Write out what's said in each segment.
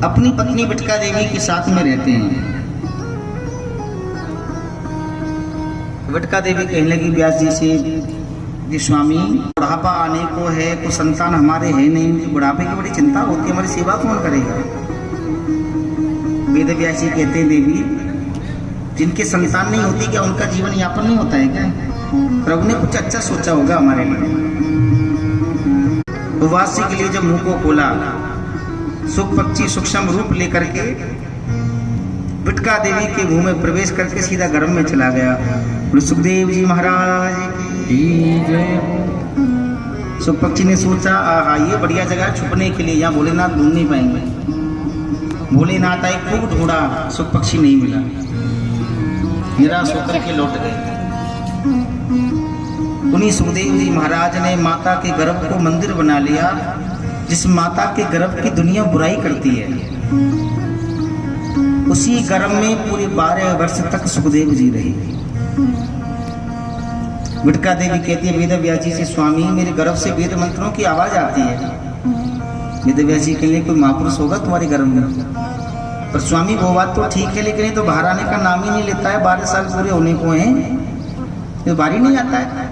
अपनी पत्नी बटका देवी के साथ में रहते हैं। बटका देवी कहने लगी व्यास जी से, जी स्वामी बुढ़ापा आने को है, कुछ संतान हमारे है नहीं, बुढ़ापे की बड़ी चिंता होती है, हमारी सेवा कौन करेगा। वेद व्यास जी कहते हैं देवी, जिनके संतान नहीं होती क्या उनका जीवन यापन नहीं होता है क्या? प्रभु ने कुछ अच्छा सोचा होगा हमारे लिए। उपवासी के लिए जब मुंह को खोला, सुख पक्षी सूक्ष्म रूप लेकर के बटका देवी के मुंह में प्रवेश करके सीधा गर्भ में चला गया। सुखदेव जी महाराज की जय। सुख पक्षी ने सोचा, आहा ये बढ़िया जगह छुपने के लिए, यहाँ भोलेनाथ ढूंढ नहीं पाएंगे। भोलेनाथ आए, खूब ढूंढा, सुख पक्षी नहीं मिला, निराश होकर के लौट गए। उन्हीं सुखदेव जी महाराज ने माता के गर्भ को मंदिर बना लिया, जिस माता के गर्भ की दुनिया बुराई करती है। उसी गर्भ में पूरे 12 वर्ष तक सुखदेव जी रहे। बटका देवी कहती है वेद व्यास जी से, स्वामी मेरे गर्भ से वेद मंत्रों की आवाज आती है। वेद व्यास जी के लिए कोई महापुरुष होगा तुम्हारे गर्भ में? पर स्वामी वो बात तो ठीक है, लेकिन ये तो बाहर आने का नाम ही नहीं लेता है। 12 साल पूरे होने को हैं, तो बाहर ही नहीं आता है।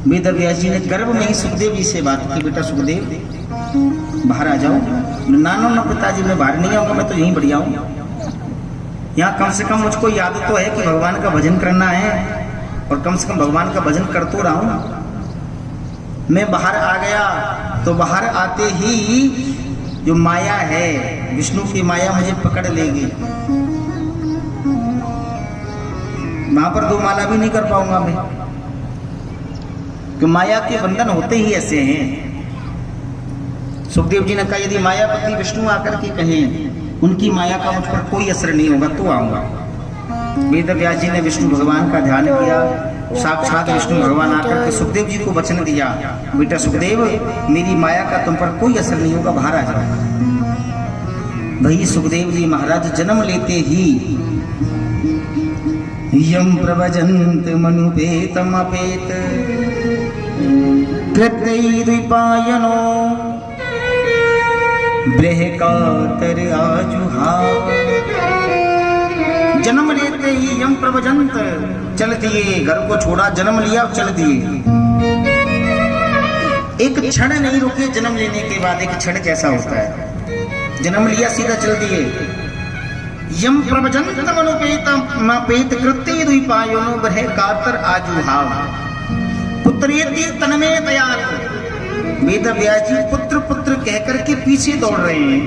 वेद व्यास जी ने गर्भ में ही सुखदेव जी से बात की, बेटा सुखदेव बाहर आ जाओ। ना पिताजी मैं बाहर नहीं आऊंगा, मैं तो यहीं बढ़िया हूँ। यहाँ कम से कम मुझको याद तो है कि भगवान का भजन करना है, और कम से कम भगवान का भजन कर तो रहा हूँ। मैं बाहर आ गया तो बाहर आते ही जो माया है, विष्णु की माया मुझे पकड़ लेगी। वहां पर 2 माला भी नहीं कर पाऊंगा मैं, कि माया के बंधन होते ही ऐसे हैं। सुखदेव जी ने कहा यदि मायापति विष्णु आकर के कहें उनकी माया का मुझ पर कोई असर नहीं होगा तो आऊंगा। वेद व्यास जी ने विष्णु भगवान का ध्यान किया। साक्षात विष्णु भगवान आकर के सुखदेव जी को वचन दिया, बेटा सुखदेव मेरी माया का तुम पर कोई असर नहीं होगा, बाहर आ जाओ। वही सुखदेव जी महाराज जन्म लेते ही यम प्रवजंत मनुपेतमपेत कृतैर्विपायनो बृहकातर आजुहाव। जन्म लेते ही यम प्रवजंत चल दिए, घर को छोड़ा, जन्म लिया, चल दिए। एक क्षण नहीं रुके जन्म लेने के बाद। एक क्षण कैसा होता है? जन्म लिया सीधा चल दिए। यम प्रवजंत मनुपेत कृतैर्विपायनो बृहकातर आजुहाव पुत्रेति तन्मे दयात्। वेद व्यास जी पुत्र पुत्र कहकर के पीछे दौड़ रहे हैं।